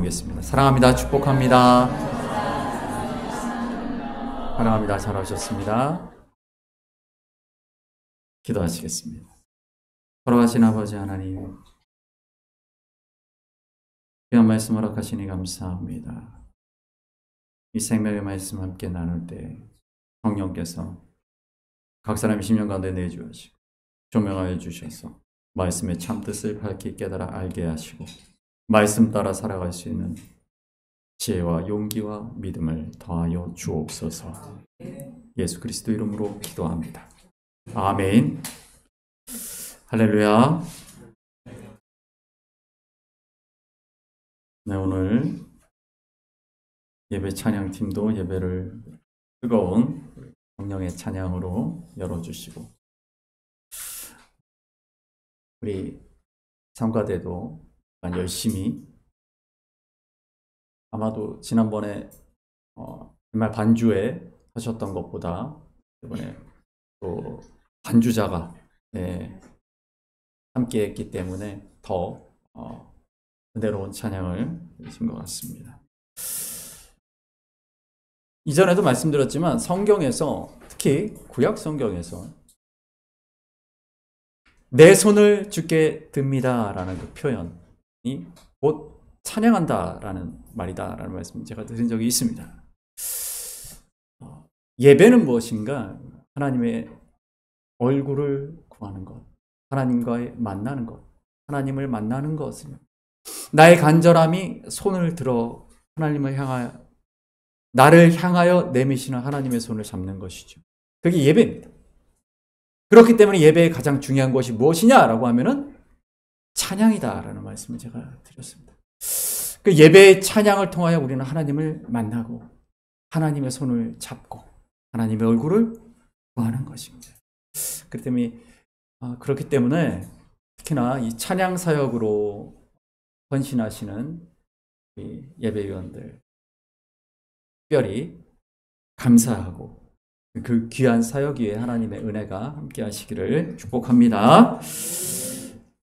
나누겠습니다. 사랑합니다. 축복합니다. 사랑합니다. 잘하셨습니다. 기도하시겠습니다. 돌아가신 아버지 하나님, 귀한 말씀 허락하시니 감사합니다. 이 생명의 말씀 함께 나눌 때 성령께서 각 사람의 심령 가운데 내주하시고 조명하여 주셔서 말씀의 참뜻을 밝히 깨달아 알게 하시고 말씀 따라 살아갈 수 있는 지혜와 용기와 믿음을 더하여 주옵소서. 예수 그리스도 이름으로 기도합니다. 아멘. 할렐루야. 네, 오늘 예배 찬양팀도 예배를 뜨거운 성령의 찬양으로 열어주시고, 우리 성가대도 열심히, 아마도 지난번에 정말 반주에 하셨던 것보다 이번에 또 반주자가 함께 했기 때문에 더 은혜로운 찬양을 해주신 것 같습니다. 이전에도 말씀드렸지만 성경에서, 특히 구약 성경에서 내 손을 주께 듭니다 라는 그 표현이 곧 찬양한다 라는 말이다 라는 말씀 제가 드린 적이 있습니다. 예배는 무엇인가? 하나님의 얼굴을 구하는 것, 하나님과의 만나는 것, 하나님을 만나는 것은 나의 간절함이 손을 들어 하나님을 향하여, 나를 향하여 내미시는 하나님의 손을 잡는 것이죠. 그게 예배입니다. 그렇기 때문에 예배의 가장 중요한 것이 무엇이냐라고 하면은 찬양이다라는 말씀을 제가 드렸습니다. 그 예배의 찬양을 통하여 우리는 하나님을 만나고 하나님의 손을 잡고 하나님의 얼굴을 구하는 것입니다. 그렇기 때문에 특히나 이 찬양 사역으로 헌신하시는 예배위원들 특별히 감사하고 그 귀한 사역 위에 하나님의 은혜가 함께 하시기를 축복합니다.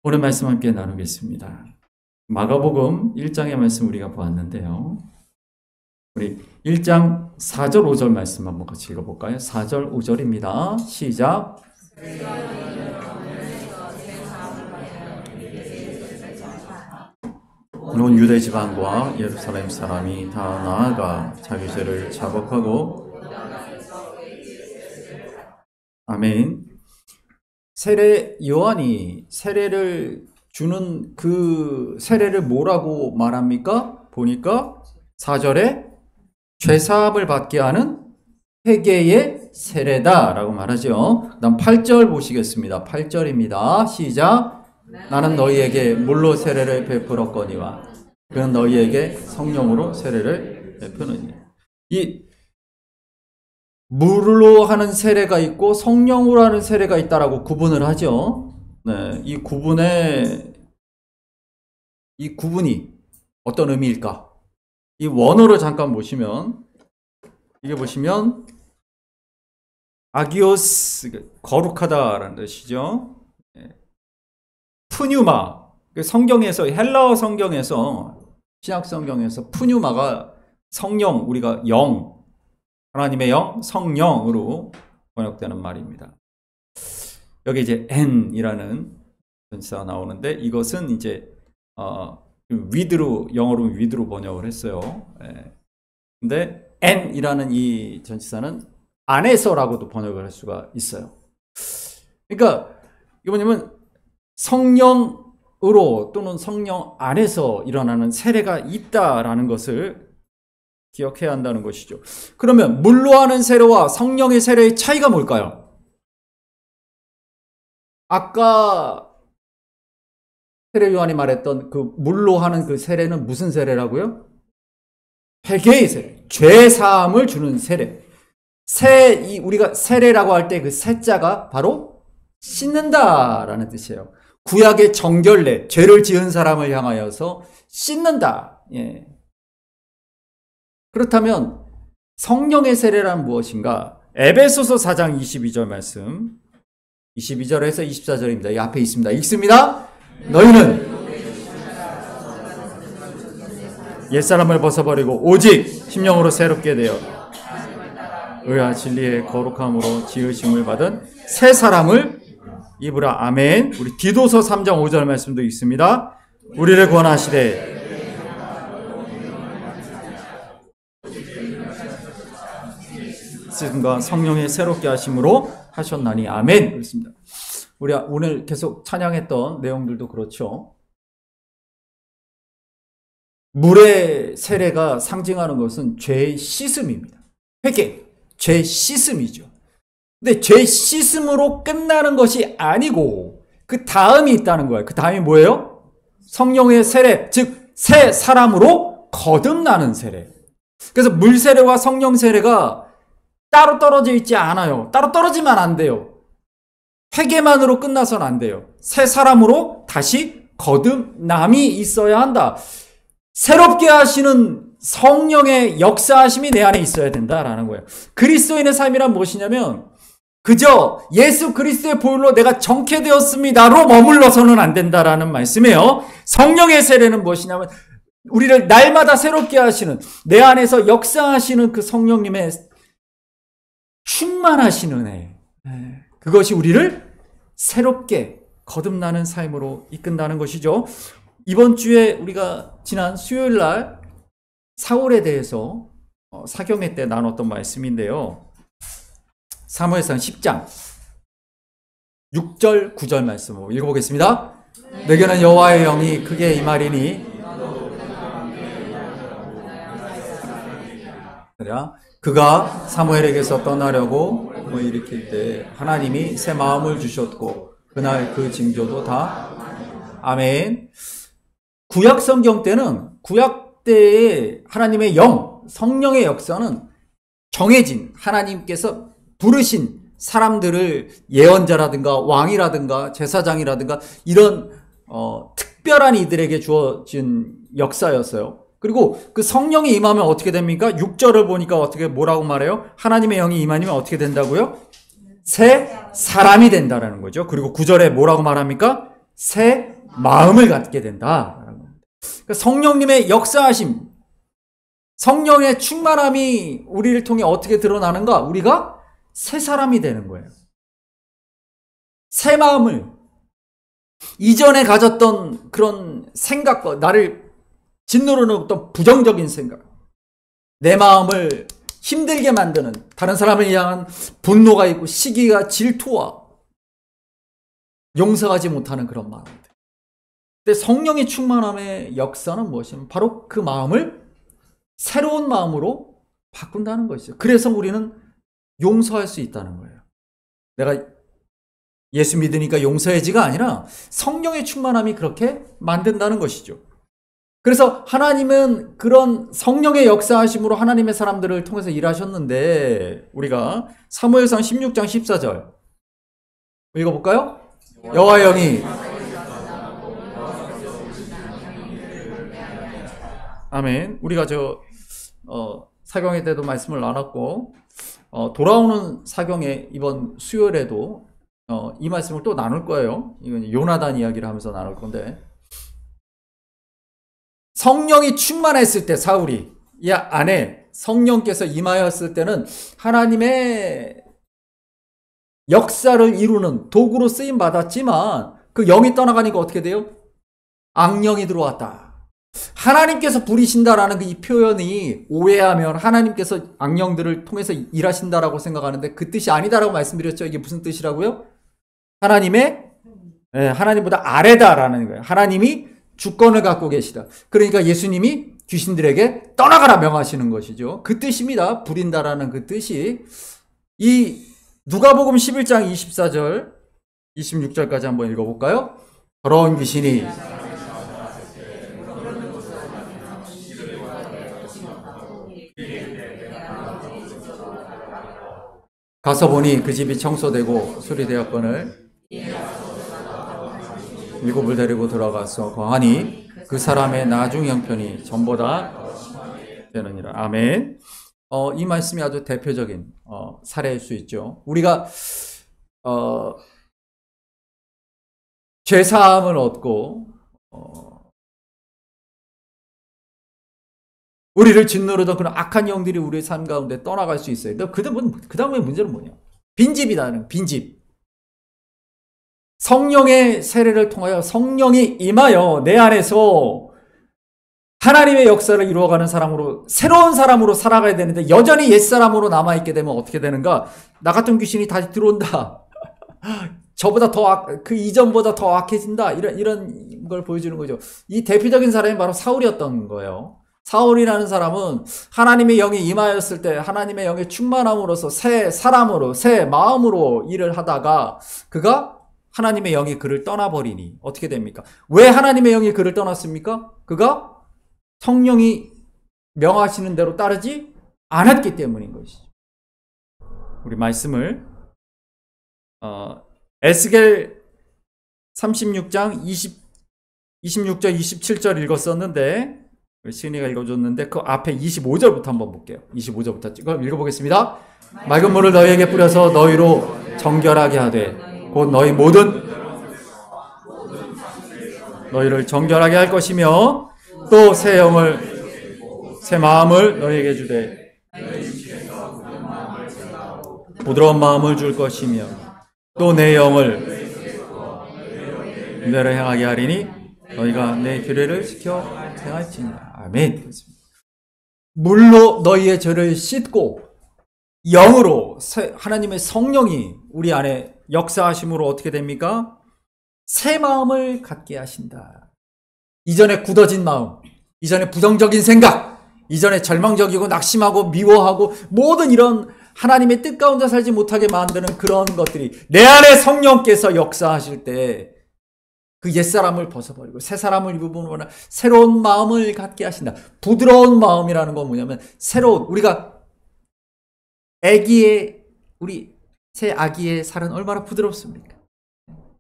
오늘 말씀 함께 나누겠습니다. 마가복음 1장의 말씀 우리가 보았는데요. 우리 1장 4절 5절 말씀 한번 같이 읽어볼까요? 4절 5절입니다. 시작. 온 유대 지방과 예루살렘 사람이 다 나아가 자기 죄를 자복하고, 아멘. 요한이 세례를 주는 그 세례를 뭐라고 말합니까? 보니까 4절에 죄사함을 받게 하는 회개의 세례다라고 말하죠. 그다음 8절 보시겠습니다. 8절입니다. 시작. 나는 너희에게 물로 세례를 베풀었거니와 그는 너희에게 성령으로 세례를 베푸느니. 이 물로 하는 세례가 있고 성령으로 하는 세례가 있다라고 구분을 하죠. 네, 이 구분이 어떤 의미일까? 이 원어를 잠깐 보시면, 이게 보시면 아기오스, 거룩하다라는 뜻이죠. 푸뉴마, 성경에서, 헬라어 성경에서, 신약 성경에서 푸뉴마가 성령, 우리가 영, 하나님의 영, 성령으로 번역되는 말입니다. 여기 이제 n이라는 전치사가 나오는데, 이것은 이제 with로, 영어로 with로 번역을 했어요. 근데 n이라는 이 전치사는 안에서라고도 번역을 할 수가 있어요. 그러니까 이게 뭐냐면 성령으로 또는 성령 안에서 일어나는 세례가 있다라는 것을 기억해야 한다는 것이죠. 그러면 물로 하는 세례와 성령의 세례의 차이가 뭘까요? 아까 세례 요한이 말했던 그 물로 하는 그 세례는 무슨 세례라고요? 회개의 세례, 죄 사함을 주는 세례. 우리가 세례라고 할 때 그 세자가 바로 씻는다라는 뜻이에요. 구약의 정결례, 죄를 지은 사람을 향하여서 씻는다. 예. 그렇다면 성령의 세례란 무엇인가? 에베소서 4장 22절 말씀, 22절에서 24절입니다. 이 앞에 있습니다. 읽습니다. 너희는 옛사람을 벗어버리고 오직 심령으로 새롭게 되어 의와 진리의 거룩함으로 지으심을 받은 새 사람을 입으라. 아멘. 우리 디도서 3장 5절 말씀도 있습니다. 우리를 구원하시되 과 성령의 새롭게 하심으로 하셨나니. 아멘. 그렇습니다. 우리 오늘 계속 찬양했던 내용들도 그렇죠. 물의 세례가 상징하는 것은 죄의 씻음입니다. 회개, 죄 씻음이죠. 근데 죄 씻음으로 끝나는 것이 아니고 그 다음이 있다는 거예요. 그 다음이 뭐예요? 성령의 세례, 즉 새 사람으로 거듭나는 세례. 그래서 물 세례와 성령 세례가 따로 떨어져 있지 않아요. 따로 떨어지면 안 돼요. 회개만으로 끝나서는 안 돼요. 새 사람으로 다시 거듭남이 있어야 한다. 새롭게 하시는 성령의 역사하심이 내 안에 있어야 된다라는 거예요. 그리스도인의 삶이란 무엇이냐면 그저 예수 그리스도의 보혈로 내가 정케되었습니다로 머물러서는 안 된다라는 말씀이에요. 성령의 세례는 무엇이냐면 우리를 날마다 새롭게 하시는, 내 안에서 역사하시는 그 성령님의 충만하신 은혜, 그것이 우리를 새롭게 거듭나는 삶으로 이끈다는 것이죠. 이번 주에 우리가 지난 수요일 날 사울에 대해서 사경회 때 나눴던 말씀인데요. 사무엘상 10장 6절 9절 말씀 읽어보겠습니다. 내게는 여호와의 영이 크게 임하리니 그가 사무엘에게서 떠나려고 일으킬 때 하나님이 새 마음을 주셨고 그날 그 징조도 다. 아멘. 구약 성경 때는, 구약 때의 하나님의 영, 성령의 역사는 정해진, 하나님께서 부르신 사람들을 예언자라든가 왕이라든가 제사장이라든가 이런 특별한 이들에게 주어진 역사였어요. 그리고 그 성령이 임하면 어떻게 됩니까? 6절을 보니까 어떻게 뭐라고 말해요? 하나님의 영이 임하면 어떻게 된다고요? 새 사람이 된다라는 거죠. 그리고 9절에 뭐라고 말합니까? 새 마음을 갖게 된다. 그러니까 성령님의 역사하심, 성령의 충만함이 우리를 통해 어떻게 드러나는가? 우리가 새 사람이 되는 거예요. 새 마음을, 이전에 가졌던 그런 생각과 나를 진노로 넣었던 부정적인 생각, 내 마음을 힘들게 만드는, 다른 사람을 향한 분노가 있고 시기가, 질투와 용서하지 못하는 그런 마음들. 근데 성령의 충만함의 역사는 무엇이냐면 바로 그 마음을 새로운 마음으로 바꾼다는 것이죠. 그래서 우리는 용서할 수 있다는 거예요. 내가 예수 믿으니까 용서해지가 아니라 성령의 충만함이 그렇게 만든다는 것이죠. 그래서 하나님은 그런 성령의 역사하심으로 하나님의 사람들을 통해서 일하셨는데, 우리가 사무엘상 16장 14절 읽어볼까요? 여호와의 영이, 아멘. 우리가 사경회 때도 말씀을 나눴고, 돌아오는 사경회 이번 수요일에도 이 말씀을 또 나눌 거예요. 이건 요나단 이야기를 하면서 나눌 건데, 성령이 충만했을 때, 사울이 이 안에 성령께서 임하였을 때는 하나님의 역사를 이루는 도구로 쓰임 받았지만 그 영이 떠나가니까 어떻게 돼요? 악령이 들어왔다. 하나님께서 부리신다라는 이 표현이 오해하면 하나님께서 악령들을 통해서 일하신다라고 생각하는데 그 뜻이 아니다라고 말씀드렸죠. 이게 무슨 뜻이라고요? 하나님보다 아래다라는 거예요. 하나님이 주권을 갖고 계시다. 그러니까 예수님이 귀신들에게 떠나가라 명하시는 것이죠. 그 뜻입니다. 부린다라는 그 뜻이. 이 누가복음 11장 24절 26절까지 한번 읽어볼까요? 더러운 귀신이 가서 보니 그 집이 청소되고 수리되었거늘 일곱을 데리고 들어가서 거하니 그 사람의 나중 형편이 전보다 되느니라. 아멘. 이 말씀이 아주 대표적인 사례일 수 있죠. 우리가 죄사함을 얻고 우리를 짓누르던 그런 악한 영들이 우리의 삶 가운데 떠나갈 수 있어요. 그 다음에 문제는 뭐냐? 빈집이다는 빈집. 성령의 세례를 통하여 성령이 임하여 내 안에서 하나님의 역사를 이루어가는 사람으로, 새로운 사람으로 살아가야 되는데 여전히 옛사람으로 남아있게 되면 어떻게 되는가? 나 같은 귀신이 다시 들어온다. 저보다 그 이전보다 더 악해진다. 이런 걸 보여주는 거죠. 이 대표적인 사람이 바로 사울이었던 거예요. 사울이라는 사람은 하나님의 영이 임하였을 때 하나님의 영의 충만함으로써 새 사람으로, 새 마음으로 일을 하다가 그가 하나님의 영이 그를 떠나버리니 어떻게 됩니까? 왜 하나님의 영이 그를 떠났습니까? 그가 성령이 명하시는 대로 따르지 않았기 때문인 것이죠. 우리 말씀을 에스겔 36장 26절 27절 읽었었는데 시은이가 읽어줬는데 그 앞에 25절부터 한번 볼게요. 25절부터 읽어보겠습니다. 맑은 물을 너희에게 뿌려서 너희로 정결하게 하되 곧 너희 모든 너희를 정결하게 할 것이며 또 새 영을 새 마음을 너희에게 주되 부드러운 마음을 줄 것이며 또 내 영을 내를 행하게 하리니 너희가 내 규례를 지켜 행할지니라. 아멘. 물로 너희의 죄를 씻고 영으로 하나님의 성령이 우리 안에 역사하심으로 어떻게 됩니까? 새 마음을 갖게 하신다. 이전에 굳어진 마음, 이전에 부정적인 생각, 이전에 절망적이고 낙심하고 미워하고 모든 이런 하나님의 뜻 가운데 살지 못하게 만드는 그런 것들이 내 안에 성령께서 역사하실 때 그 옛사람을 벗어버리고 새 사람을 입어보는 새로운 마음을 갖게 하신다. 부드러운 마음이라는 건 뭐냐면 우리가 우리 새 아기의 살은 얼마나 부드럽습니까?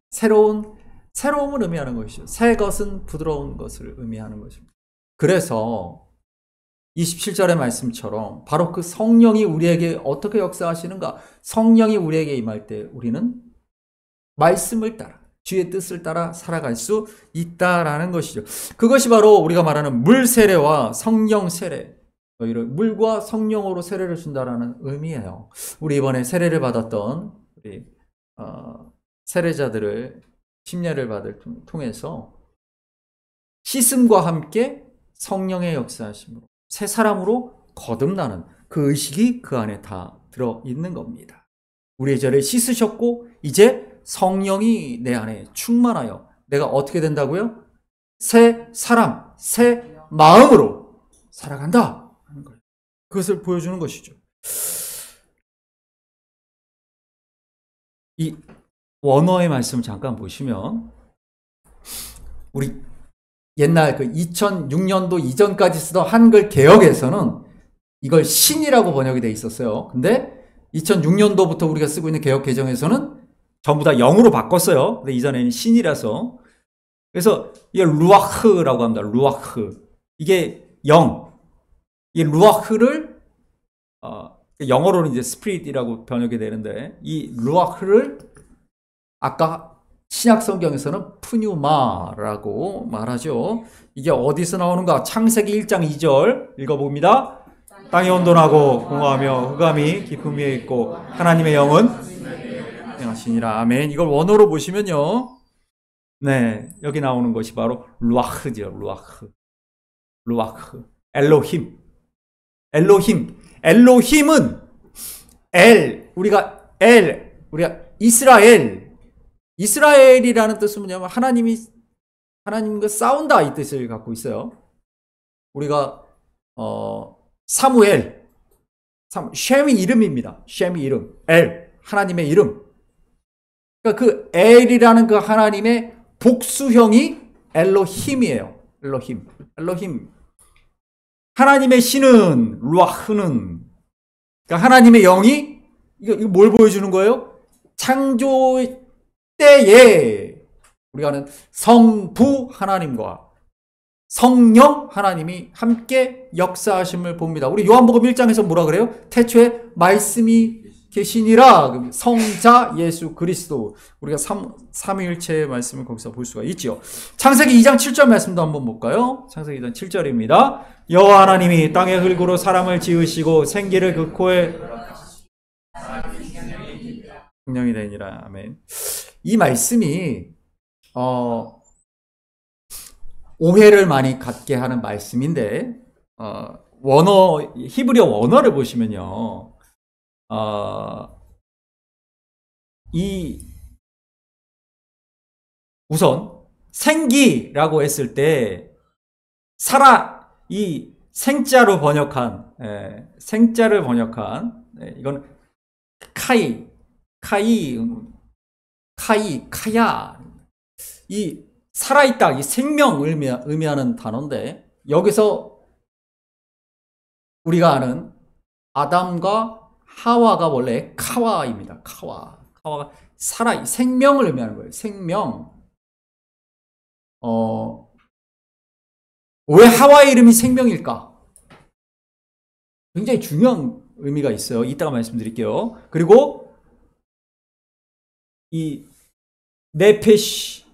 새로움을 의미하는 것이죠. 새 것은 부드러운 것을 의미하는 것입니다. 그래서 27절의 말씀처럼 바로 그 성령이 우리에게 어떻게 역사하시는가? 성령이 우리에게 임할 때 우리는 말씀을 따라 주의 뜻을 따라 살아갈 수 있다라는 것이죠. 그것이 바로 우리가 말하는 물 세례와 성령 세례, 물과 성령으로 세례를 준다라는 의미예요. 우리 이번에 세례를 받았던 우리 세례자들을 침례를 통해서 씻음과 함께 성령의 역사하심으로 새 사람으로 거듭나는 그 의식이 그 안에 다 들어있는 겁니다. 우리의 죄를 씻으셨고 이제 성령이 내 안에 충만하여 내가 어떻게 된다고요? 새 사람, 새 마음으로 살아간다 하는 거예요. 그것을 보여주는 것이죠. 이 원어의 말씀 잠깐 보시면 우리 옛날 그 2006년도 이전까지 쓰던 한글 개역에서는 이걸 신이라고 번역이 돼 있었어요. 근데 2006년도부터 우리가 쓰고 있는 개역 개정에서는 전부 다 영으로 바꿨어요. 근데 이전에는 신이라서. 그래서 이게 루아흐라고 합니다. 루아흐. 이게 영. 이 루아흐를 영어로는 이제 스피릿이라고 번역이 되는데 이 루아흐를 아까 신약 성경에서는 푸뉴마라고 말하죠. 이게 어디서 나오는가? 창세기 1장 2절 읽어봅니다. 땅이 온돈하고 공허하며 흑암이 깊음 위에 있고 하나님의 영은 행하시니라. 아멘. 이걸 원어로 보시면요. 네, 여기 나오는 것이 바로 루아흐죠. 루아흐. 엘로힘. 엘로힘은 우리가 이스라엘이라는 뜻은 뭐냐면 하나님과 싸운다 이 뜻을 갖고 있어요. 우리가 사무엘, 셈이 이름입니다. 셈이 이름, 하나님의 이름. 그러니까 그 엘이라는 그 하나님의 복수형이 엘로힘이에요. 엘로힘. 하나님의 신은 루아흐는, 그러니까 하나님의 영이 이거 뭘 보여주는 거예요? 창조 때에 우리가 하는 성부 하나님과 성령 하나님이 함께 역사하심을 봅니다. 우리 요한복음 1장에서 뭐라 그래요? 태초에 말씀이 계시니라. 성자 예수 그리스도. 우리가 삼위일체의 말씀을 거기서 볼 수가 있죠. 창세기 2장 7절 말씀도 한번 볼까요? 창세기 2장 7절입니다. 여호와 하나님이 땅의 흙으로 사람을 지으시고 생기를 그 코에 생명이 되니라. 아멘. 이 말씀이 오해를 많이 갖게 하는 말씀인데 원어 히브리어 원어를 보시면요. 우선 생기라고 했을 때 이 생자로 번역한 생자를 번역한 이건 카야 이 살아있다 이 생명을 의미하는 단어인데 여기서 우리가 아는 아담과 하와가 원래 카와입니다. 카와가 생명을 의미하는 거예요. 생명. 왜 하와의 이름이 생명일까? 굉장히 중요한 의미가 있어요. 이따가 말씀드릴게요. 그리고 이 네페시카야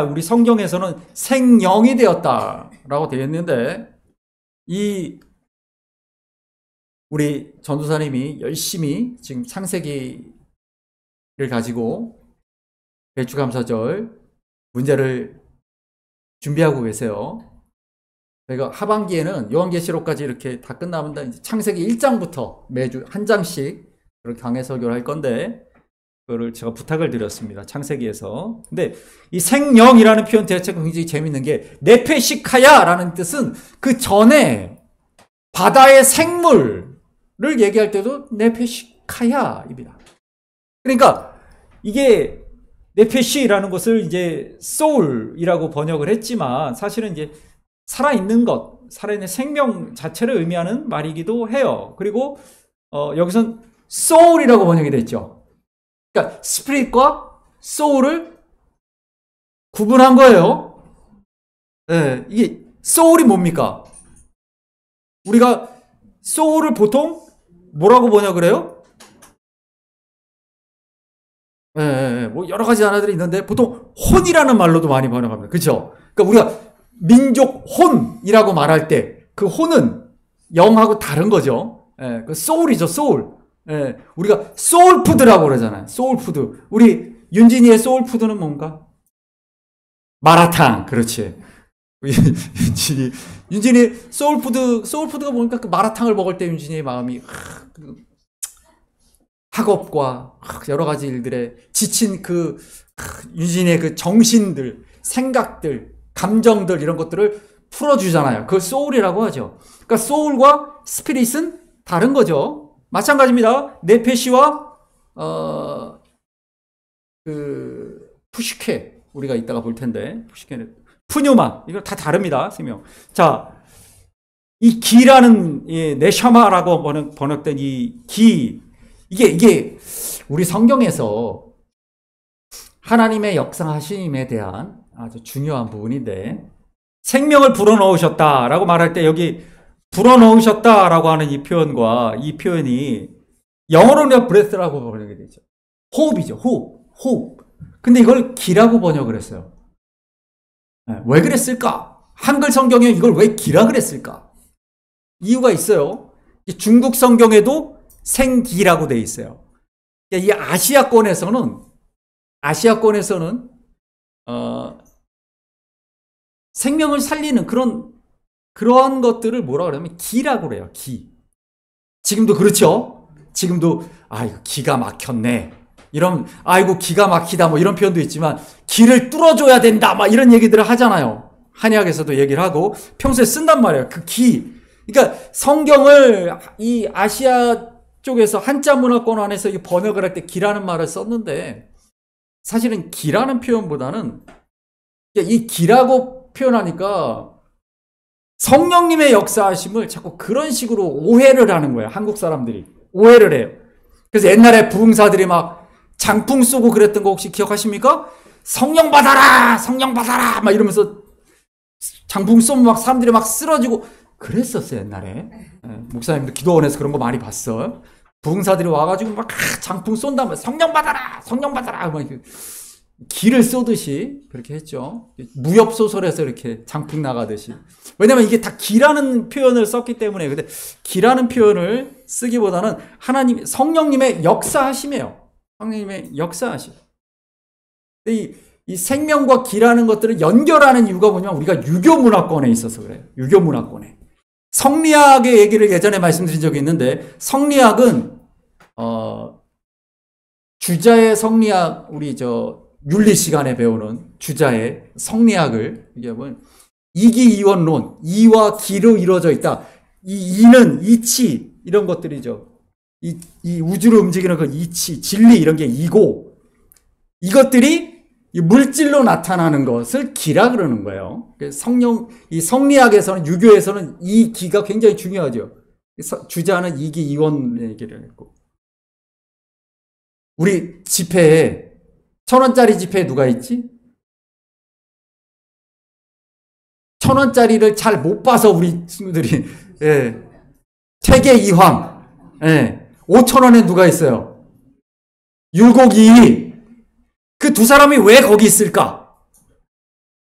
우리 성경에서는 생영이 되었다라고 되어 있는데 우리 전도사님이 열심히 지금 창세기를 가지고 배추감사절 문제를 준비하고 계세요. 저희가 하반기에는 요한계시록까지 이렇게 다 끝나면 이제 창세기 1장부터 매주 한 장씩 그렇게 강해 설교를 할 건데 그거를 제가 부탁을 드렸습니다. 창세기에서. 근데 이 생영이라는 표현 자체가 굉장히 재밌는 게 네페시카야라는 뜻은 그 전에 바다의 생물을 얘기할 때도 네페시카야입니다. 그러니까 이게 네페시라는 것을 이제 소울이라고 번역을 했지만 사실은 이제 살아있는 것, 살아있는 생명 자체를 의미하는 말이기도 해요. 그리고 여기선 소울이라고 번역이 됐죠. 그러니까 스피릿과 소울을 구분한 거예요. 네, 이게 소울이 뭡니까? 우리가 소울을 보통 뭐라고 번역을 해요? 뭐 여러 가지 단어들이 있는데 보통 혼이라는 말로도 많이 번역합니다. 그렇죠? 그러니까 우리가 민족 혼이라고 말할 때 그 혼은 영하고 다른 거죠. 그 소울이죠, 소울. 우리가 소울푸드라고 그러잖아요. 소울푸드. 우리 윤진이의 소울푸드는 뭔가? 마라탕. 그렇지. 윤진이 소울푸드가 뭔가 그 마라탕을 먹을 때 윤진이의 마음이 학업과 여러 가지 일들에 지친 윤진이의 그 정신들, 생각들, 감정들 이런 것들을 풀어주잖아요. 그걸 소울이라고 하죠. 그러니까 소울과 스피릿은 다른 거죠. 마찬가지입니다. 네페시와 푸시케 우리가 이따가 볼 텐데 푸시케는 푸뉴마 이거 다 다릅니다. 생명. 자, 이 기라는 네샤마라고 번역된 이 기 이게 우리 성경에서 하나님의 역사하심에 대한 아주 중요한 부분인데 생명을 불어넣으셨다라고 말할 때 여기 불어넣으셨다라고 하는 이 표현과 이 표현이 영어로는 breath라고 번역이 되죠. 호흡이죠. 호흡. 근데 이걸 기라고 번역을 했어요. 왜 그랬을까? 한글 성경에 이걸 왜 기라 그랬을까? 이유가 있어요. 중국 성경에도 생기라고 돼 있어요. 이 아시아권에서는 생명을 살리는 그런 것들을 뭐라 그러냐면 기라고 그래요. 기. 지금도 그렇죠? 지금도 아이고 기가 막혔네. 이런 아이고 기가 막히다 뭐 이런 표현도 있지만 기를 뚫어줘야 된다 막 이런 얘기들을 하잖아요. 한의학에서도 얘기를 하고 평소에 쓴단 말이에요. 그 기. 그러니까 성경을 이 아시아 쪽에서 한자 문화권 안에서 번역을 할 때 기라는 말을 썼는데 사실은 기라는 표현보다는 이 기라고 표현하니까 성령님의 역사하심을 자꾸 그런 식으로 오해를 하는 거예요. 한국 사람들이 오해를 해요. 그래서 옛날에 부흥사들이 막 장풍 쏘고 그랬던 거 혹시 기억하십니까? 성령 받아라 막 이러면서 장풍 쏘면 막 사람들이 막 쓰러지고 그랬었어요, 옛날에. 목사님도 기도원에서 그런 거 많이 봤어. 부흥사들이 와가지고 막 장풍 쏜다면 성령 받아라! 성령 받아라! 막 기를 쏘듯이 그렇게 했죠. 무협소설에서 이렇게 장풍 나가듯이. 왜냐면 이게 다 기라는 표현을 썼기 때문에. 근데 기라는 표현을 쓰기보다는 하나님, 성령님의 역사하심이에요. 성령님의 역사하심. 이 생명과 기라는 것들을 연결하는 이유가 뭐냐면 우리가 유교 문화권에 있어서 그래요. 유교 문화권에. 성리학의 얘기를 예전에 말씀드린 적이 있는데, 성리학은 주자의 성리학, 우리 윤리 시간에 배우는 주자의 성리학을 얘기하면 이기이원론, 이와 기로 이루어져 있다. 이 이는 이치 이런 것들이죠. 이 우주를 움직이는 그 이치, 진리 이런 게 이고, 이것들이 물질로 나타나는 것을 기라 그러는 거예요. 이 성리학에서는, 유교에서는 이 기가 굉장히 중요하죠. 주자는 이기 이원 얘기를 했고. 우리 지폐에 1,000원짜리 지폐에 누가 있지? 1,000원짜리를 잘 못 봐서 우리 친구들이, 태계 이황, 5,000원에 누가 있어요? 율곡이. 그 두 사람이 왜 거기 있을까?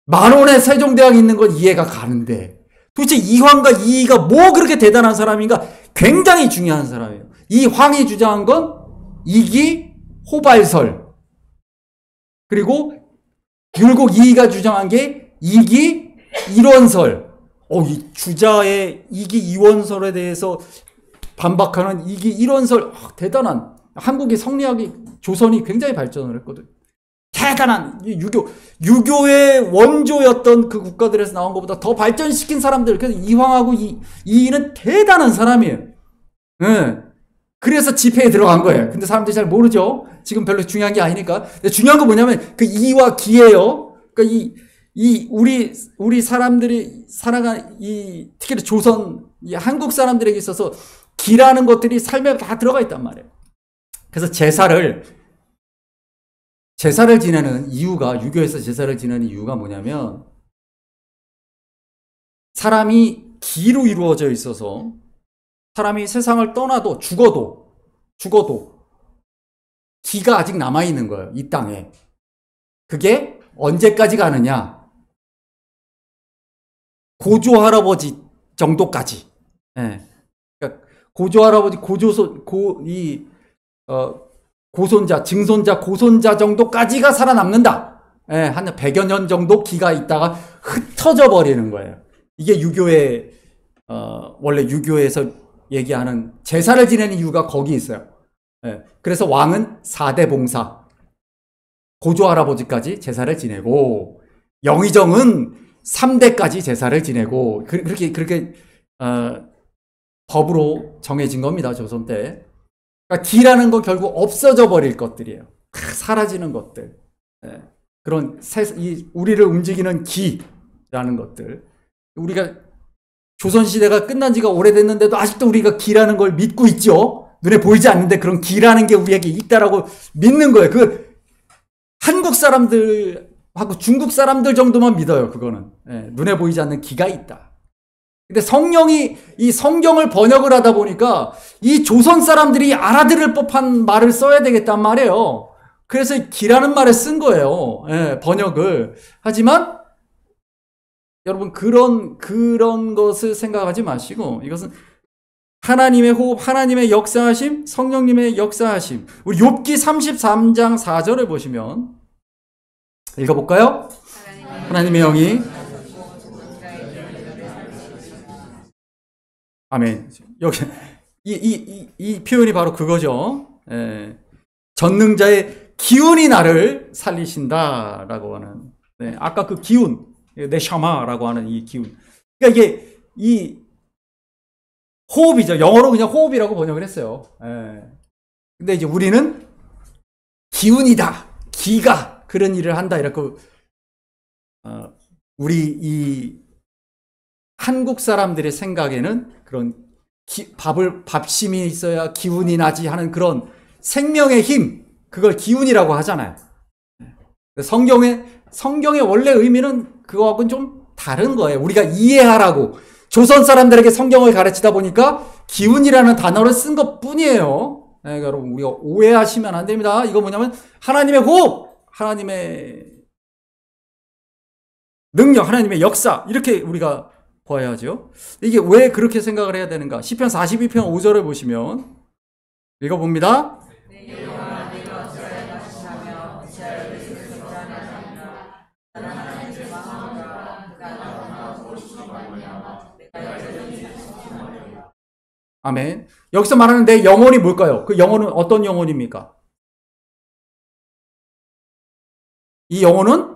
10,000원에 세종대왕이 있는 건 이해가 가는데, 도대체 이황과 이이가 뭐 그렇게 대단한 사람인가? 굉장히 중요한 사람이에요. 이 황이 주장한 건 이기 호발설, 그리고 율곡 이이가 주장한 게 이기 일원설. 이 주자의 이기 이원설에 대해서 반박하는 이기 일원설, 대단한. 한국의 성리학이, 조선이 굉장히 발전을 했거든. 대단한 유교의 원조였던 그 국가들에서 나온 것보다 더 발전시킨 사람들. 그래서 이황하고 이이는 대단한 사람이에요. 그래서 지폐에 들어간 거예요. 근데 사람들이 잘 모르죠. 지금 별로 중요한 게 아니니까. 중요한 건 뭐냐면 그 이와 기예요. 그러니까 우리 사람들이 살아간 특히 조선, 한국 사람들에게 있어서 기라는 것들이 삶에 다 들어가 있단 말이에요. 그래서 제사를 지내는 이유가, 유교에서 제사를 지내는 이유가 뭐냐면, 사람이 기로 이루어져 있어서 사람이 세상을 떠나도 죽어도 기가 아직 남아있는 거예요. 이 땅에. 그게 언제까지 가느냐? 고조 할아버지 정도까지. 그러니까 고조 할아버지, 고손자, 증손자, 고손자 정도까지가 살아남는다. 한 100여 년 정도 기가 있다가 흩어져 버리는 거예요. 이게 유교의, 원래 유교에서 얘기하는 제사를 지내는 이유가 거기 있어요. 그래서 왕은 4대 봉사, 고조 할아버지까지 제사를 지내고, 영의정은 3대까지 제사를 지내고, 그렇게 법으로 정해진 겁니다. 조선 때. 그러니까 기라는 건 결국 없어져 버릴 것들이에요. 사라지는 것들. 그런 우리를 움직이는 기라는 것들. 우리가 조선시대가 끝난 지가 오래됐는데도 아직도 우리가 기라는 걸 믿고 있죠. 눈에 보이지 않는데 그런 기라는 게 우리에게 있다라고 믿는 거예요. 한국 사람들하고 중국 사람들 정도만 믿어요. 그거는. 눈에 보이지 않는 기가 있다. 근데 이 성경을 번역을 하다 보니까 이 조선 사람들이 알아들을 법한 말을 써야 되겠단 말이에요. 그래서 기라는 말을 쓴 거예요. 번역을. 하지만 여러분, 그런 것을 생각하지 마시고, 이것은 하나님의 호흡, 하나님의 역사하심, 성령님의 역사하심. 우리 욥기 33장 4절을 보시면, 읽어볼까요? 하나님의 영이, 아멘. 여기 이 표현이 바로 그거죠. 전능자의 기운이 나를 살리신다라고 하는. 아까 그 기운, 네샤마라고 하는 이 기운. 그러니까 이게 이 호흡이죠. 영어로 그냥 호흡이라고 번역을 했어요. 근데 이제 우리는 기운이다, 기가 그런 일을 한다 이렇게 우리 이 한국 사람들의 생각에는 그런 밥심이 있어야 기운이 나지 하는 그런 생명의 힘, 그걸 기운이라고 하잖아요. 성경의 원래 의미는 그거하고는 좀 다른 거예요. 우리가 이해하라고, 조선 사람들에게 성경을 가르치다 보니까 기운이라는 단어를 쓴 것 뿐이에요. 네, 여러분, 우리가 오해하시면 안 됩니다. 이거 뭐냐면 하나님의 호흡, 하나님의 능력, 하나님의 역사, 이렇게 우리가 봐야죠. 이게 왜 그렇게 생각을 해야 되는가? 시편 42편 5절을 보시면 읽어봅니다. 아멘. 여기서 말하는 내 영혼이 뭘까요? 그 영혼은 어떤 영혼입니까? 이 영혼은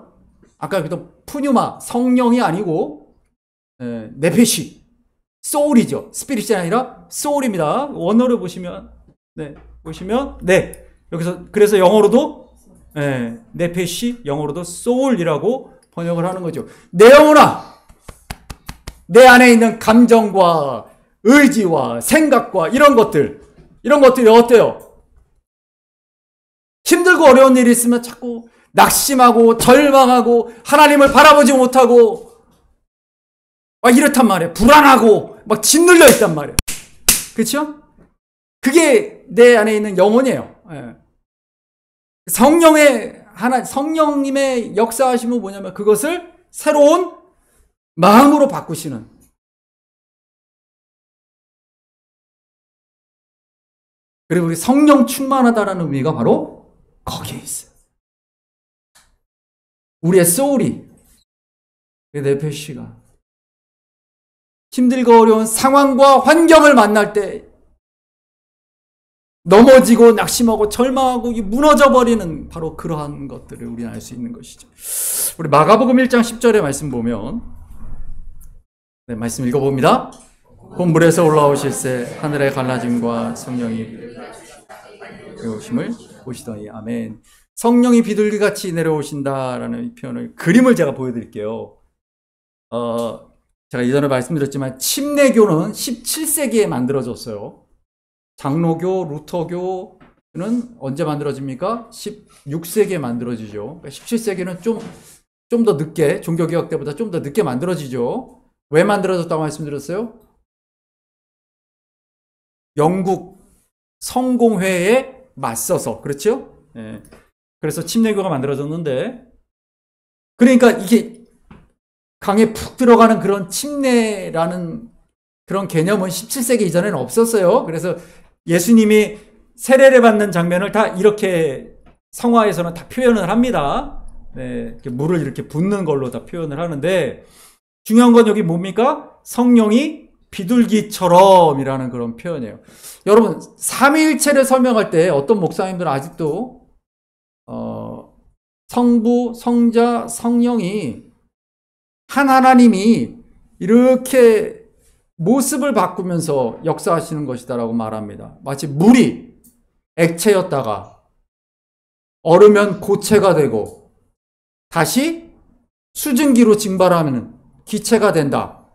아까 그랬던 푸뉴마, 성령이 아니고 네페시, 소울이죠. 스피릿이 아니라 소울입니다. 원어를 보시면 여기서 그래서 영어로도 네페시, 영어로도 소울이라고 번역을 하는 거죠. 내 영혼아, 내 안에 있는 감정과 의지와 생각과 이런 것들이 어때요? 힘들고 어려운 일이 있으면 자꾸 낙심하고 절망하고 하나님을 바라보지 못하고 막 이렇단 말이에요. 불안하고 막 짓눌려 있단 말이에요. 그렇죠? 그게 내 안에 있는 영혼이에요. 성령님의 역사하심은 뭐냐면 그것을 새로운 마음으로 바꾸시는, 그리고 우리 성령 충만하다라는 의미가 바로 거기에 있어요. 우리의 소울이, 네페시가 힘들고 어려운 상황과 환경을 만날 때 넘어지고 낙심하고 절망하고 무너져버리는 바로 그러한 것들을 우리는 알 수 있는 것이죠. 우리 마가복음 1장 10절의 말씀 보면, 말씀 읽어봅니다. 본물에서 올라오실새 하늘의 갈라짐과 성령이 내려오심을 보시더니. 아멘. 성령이 비둘기같이 내려오신다라는 이 표현을, 그림을 제가 보여드릴게요. 제가 이전에 말씀드렸지만 침례교는 17세기에 만들어졌어요. 장로교, 루터교는 언제 만들어집니까? 16세기에 만들어지죠. 17세기는 좀 더 늦게, 종교개혁 때보다 좀 더 늦게 만들어지죠. 왜 만들어졌다고 말씀드렸어요? 영국 성공회에 맞서서, 그렇죠? 그래서 침례교가 만들어졌는데, 그러니까 이게 강에 푹 들어가는 그런 침례라는 그런 개념은 17세기 이전에는 없었어요. 그래서 예수님이 세례를 받는 장면을 다 이렇게 성화에서는 다 표현을 합니다. 물을 이렇게 붓는 걸로 다 표현을 하는데, 중요한 건 여기 뭡니까? 성령이 비둘기처럼이라는 그런 표현이에요. 여러분, 삼위일체를 설명할 때 어떤 목사님들은 아직도 성부, 성자, 성령이 한 하나님이 이렇게 모습을 바꾸면서 역사하시는 것이다라고 말합니다. 마치 물이 액체였다가 얼으면 고체가 되고 다시 수증기로 증발하면 기체가 된다,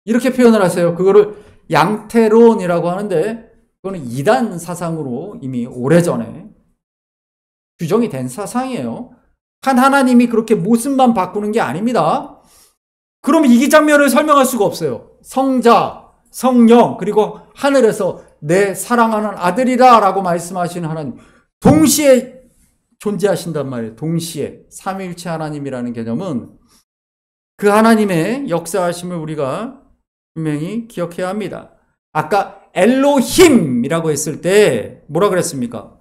이렇게 표현을 하세요. 그거를 양태론이라고 하는데, 그거는 이단 사상으로 이미 오래전에 규정이 된 사상이에요. 한 하나님이 그렇게 모습만 바꾸는 게 아닙니다. 그러면 이 장면을 설명할 수가 없어요. 성자, 성령, 그리고 하늘에서 내 사랑하는 아들이다 라고 말씀하시는 하나님, 동시에 존재하신단 말이에요. 동시에. 삼위일체 하나님이라는 개념은 그 하나님의 역사하심을 우리가 분명히 기억해야 합니다. 아까 엘로힘이라고 했을 때 뭐라 그랬습니까?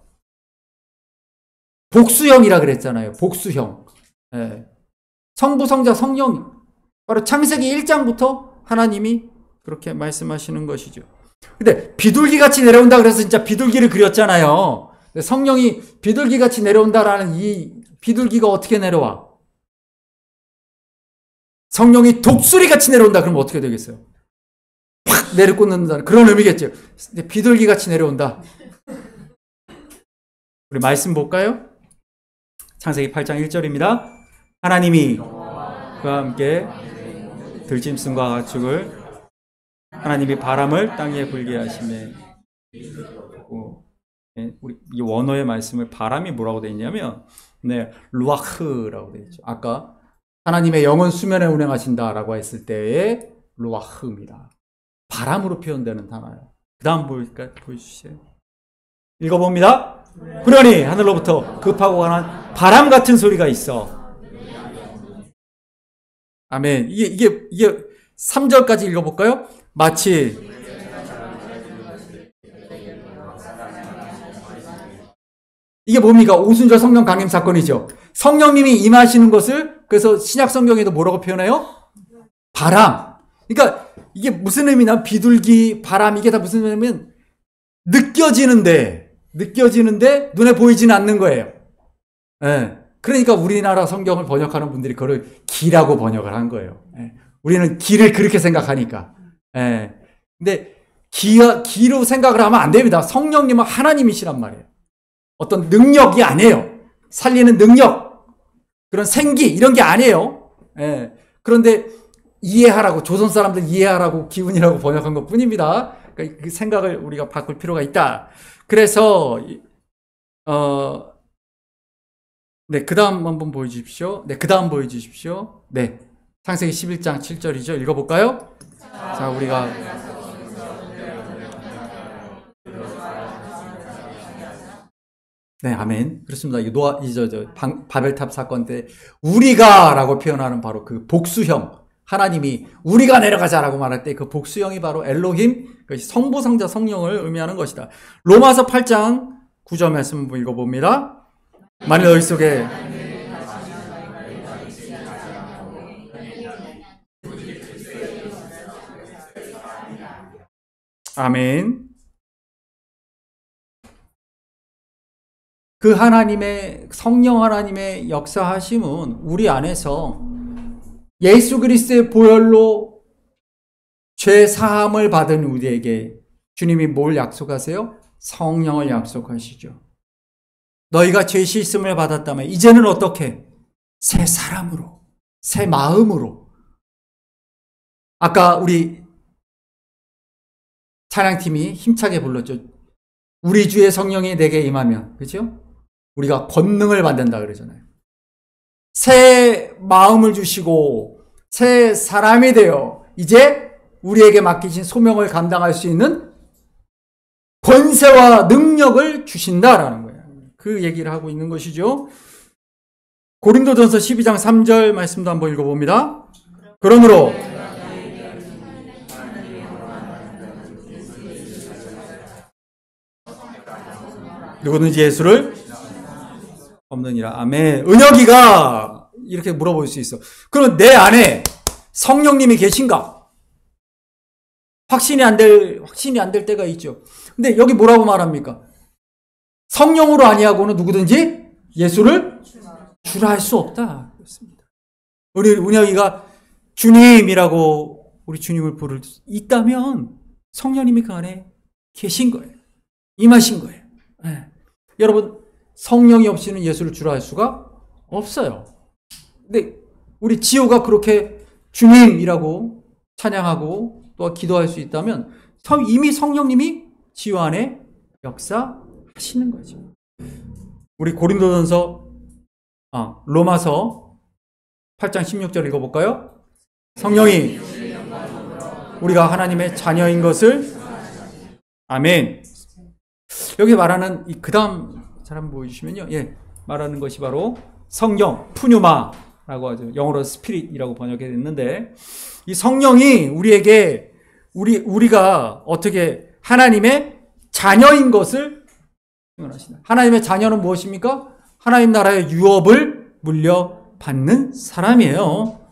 복수형이라 그랬잖아요. 복수형. 성부, 성자, 성령. 바로 창세기 1장부터 하나님이 그렇게 말씀하시는 것이죠. 근데 비둘기같이 내려온다 그래서 진짜 비둘기를 그렸잖아요. 성령이 비둘기같이 내려온다라는 이 비둘기가 어떻게 내려와? 성령이 독수리같이 내려온다 그러면 어떻게 되겠어요? 팍 내려꽂는다는 그런 의미겠죠. 비둘기같이 내려온다. 우리 말씀 볼까요? 창세기 8장 1절입니다. 하나님이 그와 함께 들짐승과 가축을, 하나님이 바람을 땅 위에 불게 하심에, 우리 이 원어의 말씀을 바람이 뭐라고 되어 있냐면 루아흐라고 되어 있죠. 아까 하나님의 영은 수면에 운행하신다라고 했을 때의 루아흐입니다. 바람으로 표현되는 단어예요. 그 다음 보여주세요. 읽어봅니다. 그러니 하늘로부터 급하고 강한 바람 같은 소리가 있어. 아멘. 이게 3절까지 읽어볼까요? 마치 이게 뭡니까? 오순절 성령 강림 사건이죠. 성령님이 임하시는 것을 그래서 신약 성경에도 뭐라고 표현해요? 바람. 그러니까 이게 무슨 의미냐? 비둘기, 바람 이게 다 무슨 의미냐면 느껴지는데 눈에 보이지는 않는 거예요. 예. 그러니까 우리나라 성경을 번역하는 분들이 그걸 기라고 번역을 한 거예요. 예. 우리는 기를 그렇게 생각하니까. 예. 근데 기로 생각을 하면 안 됩니다. 성령님은 하나님이시란 말이에요. 어떤 능력이 아니에요. 살리는 능력, 그런 생기 이런 게 아니에요. 예. 그런데 이해하라고 조선 사람들 이해하라고 기운이라고 번역한 것 뿐입니다. 그러니까 그 생각을 우리가 바꿀 필요가 있다. 그래서 네, 그 다음 한번 보여주십시오. 네, 그 다음 보여주십시오. 네, 창세기 11장 7절이죠. 읽어볼까요? 자, 우리가 네, 아멘. 그렇습니다. 바벨탑 사건 때 우리가라고 표현하는 바로 그 복수형, 하나님이 우리가 내려가자라고 말할 때 그 복수형이 바로 엘로힘, 성부상자 성령을 의미하는 것이다. 로마서 8장 9절 말씀 한번 읽어봅니다. 만일 너희 속에 아멘. 그 하나님의 성령 하나님의 역사하심은 우리 안에서 예수 그리스도의 보혈로 죄 사함을 받은 우리에게 주님이 뭘 약속하세요? 성령을 약속하시죠. 너희가 죄 씻음을 받았다면 이제는 어떻게? 새 사람으로, 새 마음으로. 아까 우리 찬양팀이 힘차게 불렀죠. 우리 주의 성령이 내게 임하면, 그렇죠? 우리가 권능을 받는다 그러잖아요. 새 마음을 주시고 새 사람이 되어 이제 우리에게 맡기신 소명을 감당할 수 있는 권세와 능력을 주신다라는 거예요. 그 얘기를 하고 있는 것이죠. 고린도전서 12장 3절 말씀도 한번 읽어봅니다. 그러므로 누구든지 예수를 없느니라. 아멘. 은혁이가 이렇게 물어볼 수 있어. 그럼 내 안에 성령님이 계신가? 확신이 안 될 때가 있죠. 근데 여기 뭐라고 말합니까? 성령으로 아니하고는 누구든지 예수를 주라 할 수 없다. 그렇습니다. 우리 은혁이가 주님이라고 우리 주님을 부를 수 있다면 성령님이 그 안에 계신 거예요. 임하신 거예요. 네. 여러분, 성령이 없이는 예수를 주라 할 수가 없어요. 근데 우리 지호가 그렇게 주님이라고 찬양하고 또 기도할 수 있다면 이미 성령님이 지호 안에 역사하시는 거죠. 우리 로마서 8장 16절 읽어볼까요? 성령이 우리가 하나님의 자녀인 것을 아멘. 여기 말하는 그 다음 사람 보여주시면요. 예, 말하는 것이 바로 성령, 푸뉴마라고 하죠. 영어로 스피릿이라고 번역했는데 이 성령이 우리에게 우리가 어떻게 하나님의 자녀인 것을 증언하신다. 하나님의 자녀는 무엇입니까? 하나님 나라의 유업을 물려받는 사람이에요.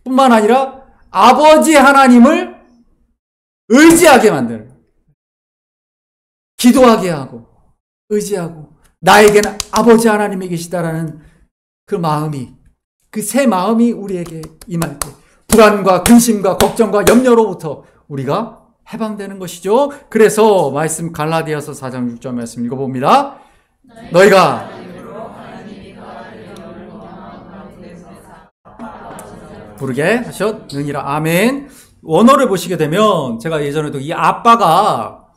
뿐만 아니라 아버지 하나님을 의지하게 만드는, 기도하게 하고 의지하고 나에게는 아버지 하나님이 계시다라는 그 마음이, 그 새 마음이 우리에게 임할 때 불안과 근심과 걱정과 염려로부터 우리가 해방되는 것이죠. 그래서 말씀 갈라디아서 4장 6절 말씀 읽어봅니다. 너희가 부르게 하셨느니라. 아멘. 원어를 보시게 되면 제가 예전에도 이 아빠가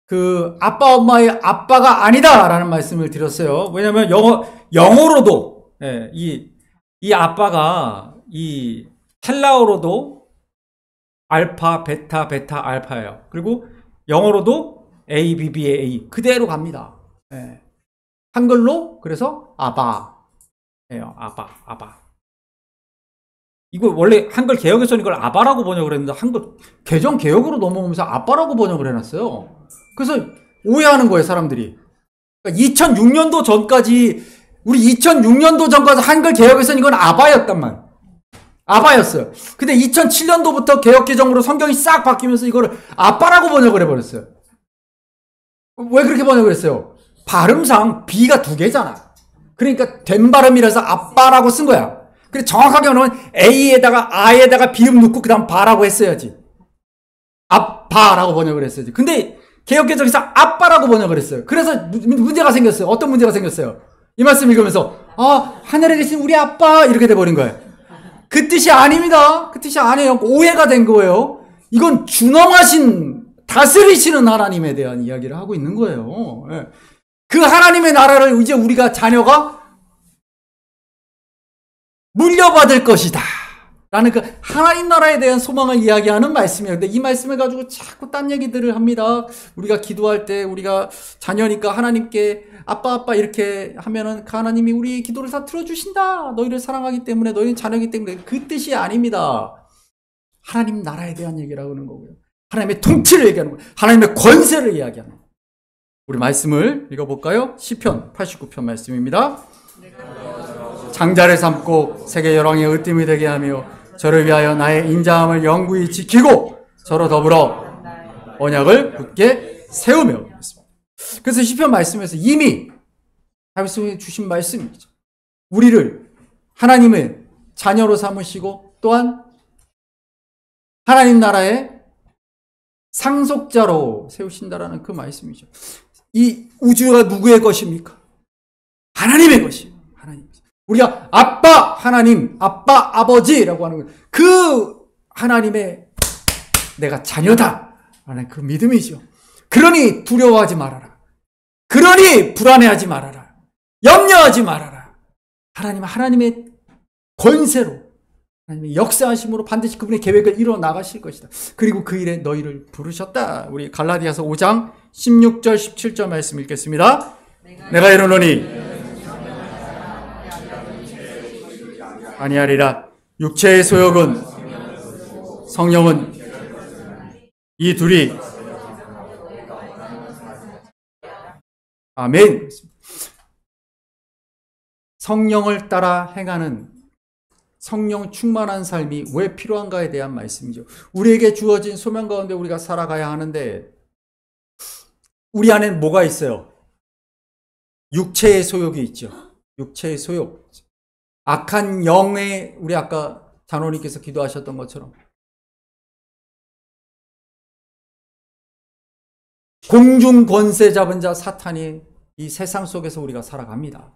그 아빠 엄마의 아빠가 아니다라는 말씀을 드렸어요. 왜냐하면 영어로도 이 아빠가 이 헬라어로도 알파, 베타, 베타, 알파예요. 그리고 영어로도 A, B, B의 A 그대로 갑니다. 예. 한글로 그래서 아바예요. 아바. 이거 원래 한글 개혁에서는 이걸 아바라고 번역을 했는데 한글 개정 개혁으로 넘어오면서 아빠라고 번역을 해놨어요. 그래서 오해하는 거예요, 사람들이. 그러니까 2006년도 전까지 우리 2006년도 전까지 한글 개혁에서는 이건 아바였단 말. 아바였어요. 근데 2007년도부터 개혁 개정으로 성경이 싹 바뀌면서 이거를 아빠라고 번역을 해버렸어요. 왜 그렇게 번역을 했어요? 발음상 B가 두 개잖아. 그러니까 된 발음이라서 아빠라고 쓴 거야. 그래 정확하게 말하면 A에다가 I에다가 비음 넣고 그 다음 바라고 했어야지. 아빠라고 번역을 했어야지. 근데 개혁개정에서 아빠라고 번역을 했어요. 그래서 문제가 생겼어요. 어떤 문제가 생겼어요? 이 말씀 읽으면서 하늘에 계신 우리 아빠 이렇게 돼버린 거예요. 그 뜻이 아닙니다. 그 뜻이 아니에요. 오해가 된 거예요. 이건 준엄하신 다스리시는 하나님에 대한 이야기를 하고 있는 거예요. 그 하나님의 나라를 이제 우리가 자녀가 물려받을 것이다 라는 그 하나님 나라에 대한 소망을 이야기하는 말씀이에요. 근데 이 말씀을 가지고 자꾸 딴 얘기들을 합니다. 우리가 기도할 때 우리가 자녀니까 하나님께 아빠 이렇게 하면은 그 하나님이 우리 기도를 다 들어주신다. 너희를 사랑하기 때문에 너희는 자녀이기 때문에. 그 뜻이 아닙니다. 하나님 나라에 대한 얘기를 하는 거고요. 하나님의 통치를 얘기하는 거예요. 하나님의 권세를 이야기하는 거예요. 우리 말씀을 읽어볼까요? 시편 89편 말씀입니다. 장자를 삼고 세계 열왕의 으뜸이 되게 하며 저를 위하여 나의 인자함을 영구히 지키고 저로 더불어 언약을 굳게 세우며. 그래서 시편 말씀에서 이미 말씀해 주신 말씀이죠. 우리를 하나님의 자녀로 삼으시고 또한 하나님 나라의 상속자로 세우신다라는 그 말씀이죠. 이 우주가 누구의 것입니까? 하나님의 것이에요. 우리가 아빠 하나님, 아빠 아버지라고 하는 거예요. 그 하나님의 내가 자녀다 라는 그 믿음이죠. 그러니 두려워하지 말아라. 그러니 불안해하지 말아라. 염려하지 말아라. 하나님의 권세로 하나님의 역사하심으로 반드시 그분의 계획을 이루어 나가실 것이다. 그리고 그 일에 너희를 부르셨다. 우리 갈라디아서 5장 16절 17절 말씀 읽겠습니다. 내가 이르노니 아니하리라. 육체의 소욕은 성령은 이 둘이 아멘. 성령을 따라 행하는 성령 충만한 삶이 왜 필요한가에 대한 말씀이죠. 우리에게 주어진 소명 가운데 우리가 살아가야 하는데 우리 안에는 뭐가 있어요? 육체의 소욕이 있죠. 육체의 소욕. 악한 영의 우리 아까 장로님께서 기도하셨던 것처럼 공중 권세 잡은 자 사탄이 이 세상 속에서 우리가 살아갑니다.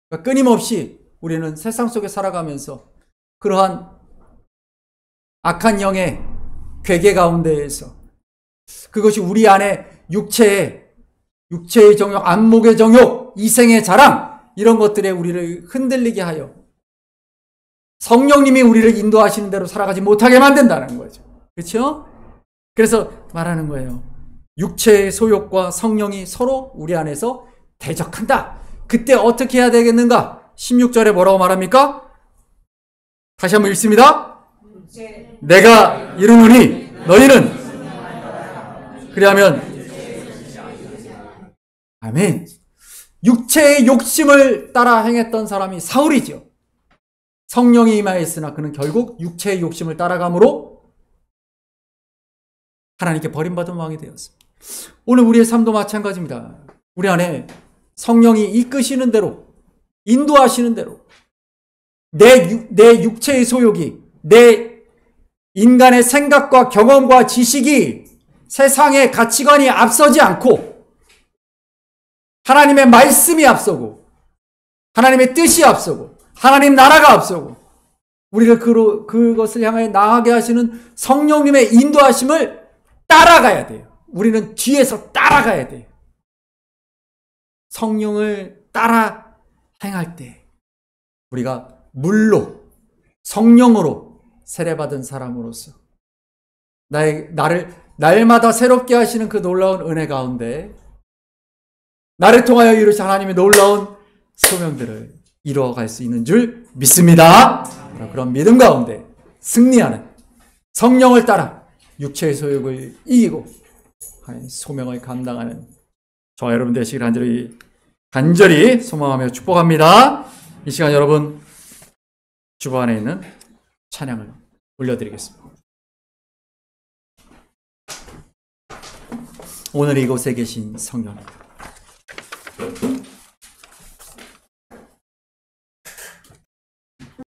그러니까 끊임없이 우리는 세상 속에 살아가면서 그러한 악한 영의 괴계 가운데에서 그것이 우리 안에 육체의 정욕, 안목의 정욕, 이생의 자랑 이런 것들에 우리를 흔들리게 하여 성령님이 우리를 인도하시는 대로 살아가지 못하게 만든다는 거죠. 그렇죠? 그래서 말하는 거예요. 육체의 소욕과 성령이 서로 우리 안에서 대적한다. 그때 어떻게 해야 되겠는가? 16절에 뭐라고 말합니까? 다시 한번 읽습니다. 내가 이르노니 너희는 그리하면 아멘. 육체의 욕심을 따라 행했던 사람이 사울이죠. 성령이 임하였으나 그는 결국 육체의 욕심을 따라감으로 하나님께 버림받은 왕이 되었습니다. 오늘 우리의 삶도 마찬가지입니다. 우리 안에 성령이 이끄시는 대로 인도하시는 대로 내 육체의 소욕이 내 인간의 생각과 경험과 지식이 세상의 가치관이 앞서지 않고 하나님의 말씀이 앞서고 하나님의 뜻이 앞서고 하나님 나라가 앞서고 우리를 그것을 향하여 나아가게 하시는 성령님의 인도하심을 따라가야 돼요. 우리는 뒤에서 따라가야 돼요. 성령을 따라 행할 때 우리가 물로 성령으로 세례받은 사람으로서 나를 날마다 새롭게 하시는 그 놀라운 은혜 가운데 나를 통하여 이루신 하나님의 놀라운 소명들을 이루어갈 수 있는 줄 믿습니다. 그런 믿음 가운데 승리하는 성령을 따라 육체의 소욕을 이기고 소명을 감당하는 저와 여러분 되시길 간절히 소망하며 축복합니다. 이 시간 여러분 주보 안에 있는 찬양을 올려드리겠습니다. 오늘 이곳에 계신 성령님,